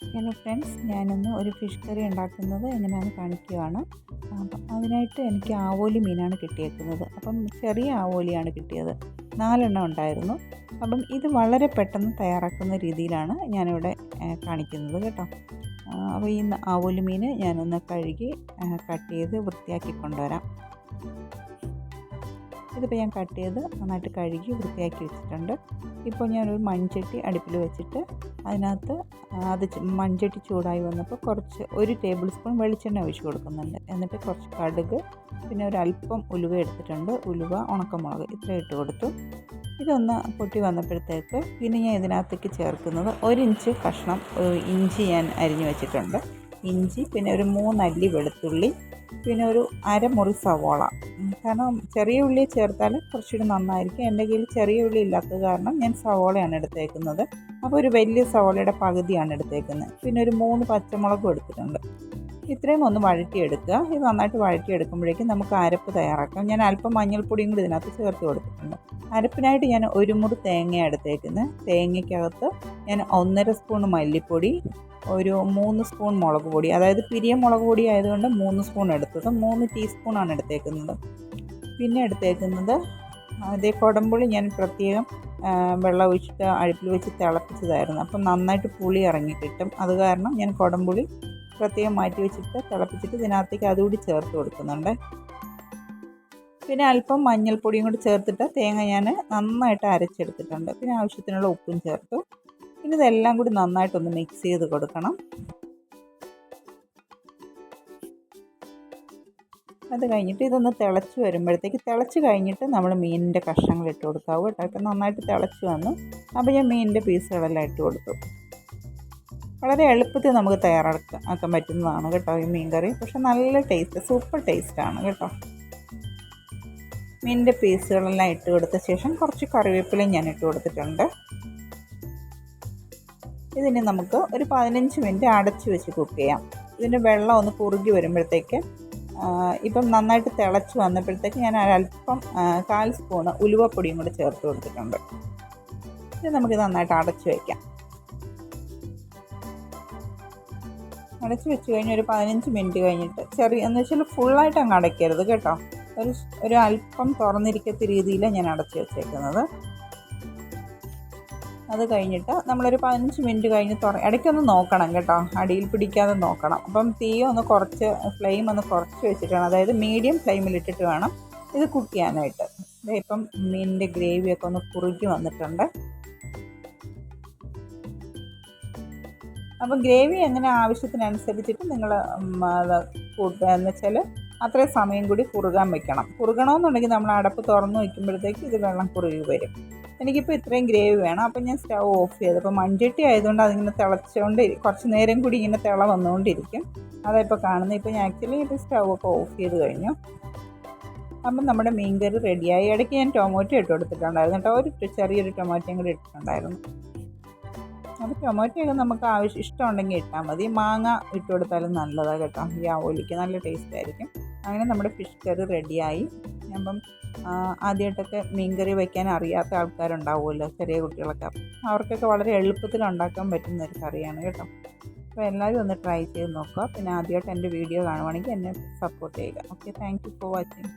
Hello friends, ഞാനിന്ന് ഒരു fish curry ഉണ്ടാക്കുന്നത് എങ്ങനെയാണെന്ന് കാണിക്കുകയാണ്. അപ്പം അതിനായിട്ട് എനിക്ക് ആവോലി മീനാണ് കിട്ടിയേക്കുന്നത്. അപ്പം ചെറിയ ആവോലിയാണ് കിട്ടിയത്, 4 ഉണ്ടായിരുന്നു. അപ്പം ഇത് വളരെ പെട്ടെന്ന് തയ്യാറാക്കുന്ന രീതിയിലാണ് ഞാനിവിടെ കാണിക്കുന്നത് കേട്ടോ. അപ്പോൾ ഈ ആവോലി മീൻ ഞാനൊന്ന് കഴുകി കട്ട് ചെയ്ത് വൃത്തിയാക്കി കൊണ്ടുവരാം. ഇതിപ്പോൾ ഞാൻ കട്ട് ചെയ്ത് നന്നായിട്ട് കഴുകി വൃത്തിയാക്കി വെച്ചിട്ടുണ്ട്. ഇപ്പോൾ ഞാനൊരു മൺചട്ടി അടുപ്പിൽ വെച്ചിട്ട് അതിനകത്ത് മൺചട്ടി ചൂടായി വന്നപ്പോൾ കുറച്ച് 1 ടേബിൾ സ്പൂൺ വെളിച്ചെണ്ണ ഒഴിച്ച് കൊടുക്കുന്നുണ്ട്. എന്നിട്ട് കുറച്ച് കടുക്, പിന്നെ ഒരല്പം ഉലുവ എടുത്തിട്ടുണ്ട്. ഉലുവ, ഉണക്കമുളക് ഇത്ര ഇട്ട് കൊടുത്തു. ഇതൊന്ന് പൊട്ടി വന്നപ്പോഴത്തേക്ക് പിന്നെ ഞാൻ ഇതിനകത്തേക്ക് ചേർക്കുന്നത് 1 ഇഞ്ച് കഷ്ണം ഇഞ്ചി ഞാൻ അരിഞ്ഞു വെച്ചിട്ടുണ്ട്. ഇഞ്ചി, പിന്നെ ഒരു 3 അല്ലി വെളുത്തുള്ളി, പിന്നെ ഒരു അരമുറി സവോള. കാരണം ചെറിയ ഉള്ളി ചേർത്താൽ കുറച്ചുകൂടി നന്നായിരിക്കും. എൻ്റെ കയ്യിൽ ചെറിയ ഉള്ളി ഇല്ലാത്തത് കാരണം ഞാൻ സവോളയാണ് എടുത്തേക്കുന്നത്. അപ്പോൾ ഒരു വലിയ സവോളയുടെ പകുതിയാണ് എടുത്തേക്കുന്നത്. പിന്നെ ഒരു 3 പച്ചമുളകും എടുത്തിട്ടുണ്ട്. ഇത്രയും ഒന്ന് വഴറ്റിയെടുക്കുക. ഇത് നന്നായിട്ട് വഴറ്റിയെടുക്കുമ്പോഴേക്കും നമുക്ക് അരപ്പ് തയ്യാറാക്കാം. ഞാൻ അല്പം മഞ്ഞൾപ്പൊടിയും കൂടി ഇതിനകത്ത് ചേർത്ത് കൊടുത്തിട്ടുണ്ട്. അരപ്പിനായിട്ട് ഞാൻ 1 മുറി തേങ്ങ എടുത്തേക്കുന്നത്. തേങ്ങയ്ക്കകത്ത് ഞാൻ 1.5 സ്പൂൺ മല്ലിപ്പൊടി, ഒരു 3 സ്പൂൺ മുളക് പൊടി, അതായത് പിരിയ മുളക് പൊടി ആയതുകൊണ്ട് 3 സ്പൂൺ എടുത്തത്, 3 ടീസ്പൂണാണ് എടുത്തേക്കുന്നത്. പിന്നെ എടുത്തേക്കുന്നത് അതേ കുടംപുളി ഞാൻ പ്രത്യേകം വെള്ളം ഒഴിച്ചിട്ട് അടുപ്പിൽ വെച്ച് തിളപ്പിച്ചതായിരുന്നു. അപ്പം നന്നായിട്ട് പുളി ഇറങ്ങി കിട്ടും. അത് കാരണം ഞാൻ കുടംപുളി പ്രത്യേകം മാറ്റി വെച്ചിട്ട് തിളപ്പിച്ചിട്ട് ഇതിനകത്തേക്ക് അതുകൂടി ചേർത്ത് കൊടുക്കുന്നുണ്ട്. പിന്നെ അല്പം മഞ്ഞൾപ്പൊടിയും കൂടി ചേർത്തിട്ട് തേങ്ങ ഞാൻ നന്നായിട്ട് അരച്ചെടുത്തിട്ടുണ്ട്. പിന്നെ ആവശ്യത്തിനുള്ള ഉപ്പും ചേർത്തു. പിന്നെ ഇതെല്ലാം കൂടി നന്നായിട്ടൊന്ന് മിക്സ് ചെയ്ത് കൊടുക്കണം. അത് കഴിഞ്ഞിട്ട് ഇതൊന്ന് തിളച്ച് വരുമ്പോഴത്തേക്ക്, തിളച്ച് കഴിഞ്ഞിട്ട് നമ്മൾ മീനിൻ്റെ കഷ്ണങ്ങൾ ഇട്ട് കൊടുക്കാവൂ കേട്ടോ. ഇപ്പം നന്നായിട്ട് തിളച്ച് വന്നു. അപ്പോൾ ഞാൻ മീനിൻ്റെ പീസുകളെല്ലാം ഇട്ട് കൊടുത്തു. വളരെ എളുപ്പത്തിൽ നമുക്ക് തയ്യാറാക്കാൻ പറ്റുന്നതാണ് കേട്ടോ ഈ മീൻ കറി. പക്ഷെ നല്ല ടേസ്റ്റ്, സൂപ്പർ ടേസ്റ്റാണ് കേട്ടോ. മീനിൻ്റെ പീസുകളെല്ലാം ഇട്ട് കൊടുത്ത ശേഷം കുറച്ച് കറിവേപ്പിലയും ഞാൻ ഇട്ട് കൊടുത്തിട്ടുണ്ട്. ഇതിന് നമുക്ക് ഒരു 15 മിനിറ്റ് അടച്ച് വെച്ച് കുക്ക് ചെയ്യാം. ഇതിൻ്റെ വെള്ളം ഒന്ന് കുറുകി വരുമ്പോഴത്തേക്ക്, ഇപ്പം നന്നായിട്ട് തിളച്ച് വന്നപ്പോഴത്തേക്ക് ഞാൻ അല്പം 1/4 സ്പൂണ് ഉലുവപ്പൊടിയും കൂടി ചേർത്ത് കൊടുത്തിട്ടുണ്ട്. ഇത് നമുക്ക് നന്നായിട്ട് അടച്ച് വയ്ക്കാം. അടച്ച് വെച്ച് കഴിഞ്ഞ് ഒരു 15 മിനിറ്റ് കഴിഞ്ഞിട്ട്, എന്ന് വെച്ചാൽ ഫുള്ളായിട്ട് അങ്ങ് അടയ്ക്കരുത് കേട്ടോ. ഒരു അല്പം തുറന്നിരിക്കത്ത രീതിയിലാണ് ഞാൻ അടച്ച് വെച്ചേക്കുന്നത്. അത് കഴിഞ്ഞിട്ട് നമ്മളൊരു 15 മിനിറ്റ് കഴിഞ്ഞ് ഇടയ്ക്കൊന്ന് നോക്കണം കേട്ടോ, അടിയിൽ പിടിക്കാതെ നോക്കണം. അപ്പം ഫ്ലെയിം ഒന്ന് കുറച്ച് വെച്ചിട്ടാണ്, അതായത് മീഡിയം ഫ്ലെയിമിലിട്ടിട്ട് വേണം ഇത് കുക്ക് ചെയ്യാനായിട്ട്. ഇപ്പം മീനിൻ്റെ ഗ്രേവിയൊക്കെ ഒന്ന് കുറുകി വന്നിട്ടുണ്ട്. അപ്പം ഗ്രേവി എങ്ങനെ ആവശ്യത്തിനനുസരിച്ചിട്ട് നിങ്ങൾ കൂട്ടുക എന്ന് വെച്ചാൽ അത്രയും സമയം കൂടി കുറുകാൻ വെക്കണം. കുറുകണമെന്നുണ്ടെങ്കിൽ നമ്മൾ അടപ്പ് തുറന്ന് വയ്ക്കുമ്പോഴത്തേക്ക് ഇത് വെള്ളം കുറുകി വരും. എനിക്കിപ്പോൾ ഇത്രയും ഗ്രേവി വേണം. അപ്പം ഞാൻ സ്റ്റൗ ഓഫ് ചെയ്തു. അപ്പോൾ മൺചട്ടി ആയതുകൊണ്ട് അതിങ്ങനെ തിളച്ചുകൊണ്ട് കുറച്ച് നേരം കൂടി ഇങ്ങനെ തിള വന്നുകൊണ്ടിരിക്കും. അതായിപ്പോൾ കാണുന്നത്. ഇപ്പോൾ ഞാൻ ആക്ച്വലി ഇപ്പോൾ സ്റ്റൗ ഒക്കെ ഓഫ് ചെയ്ത് കഴിഞ്ഞു. അപ്പം നമ്മുടെ മീൻ കറി റെഡിയായി. ഇടയ്ക്ക് ഞാൻ ടൊമാറ്റോ ഇട്ട് കൊടുത്തിട്ടുണ്ടായിരുന്നു കേട്ടോ. ചെറിയൊരു ടൊമാറ്റോയും കൂടി ഇട്ടിട്ടുണ്ടായിരുന്നു. അപ്പോൾ ടൊമാറ്റോയൊക്കെ നമുക്ക് ഇഷ്ടമുണ്ടെങ്കിൽ ഇട്ടാൽ മതി. മാങ്ങ ഇട്ട് കൊടുത്താലും നല്ലതാണ് കേട്ടോ. ഈ ആവോലിക്ക് നല്ല ടേസ്റ്റ് ആയിരിക്കും. അങ്ങനെ നമ്മുടെ ഫിഷ് കറി റെഡിയായി. അപ്പം ആദ്യമായിട്ടൊക്കെ മീൻ കറി വയ്ക്കാൻ അറിയാത്ത ആൾക്കാരുണ്ടാവുമല്ലോ, ചെറിയ കുട്ടികളൊക്കെ. അവർക്കൊക്കെ വളരെ എളുപ്പത്തിൽ ഉണ്ടാക്കാൻ പറ്റുന്ന ഒരു കറിയാണ് കേട്ടോ. അപ്പോൾ എല്ലാവരും ഒന്ന് ട്രൈ ചെയ്ത് നോക്കുക. പിന്നെ ആദ്യമായിട്ട് എൻ്റെ വീഡിയോ കാണുവാണെങ്കിൽ എന്നെ സപ്പോർട്ട് ചെയ്യുക. Okay, thank you for watching.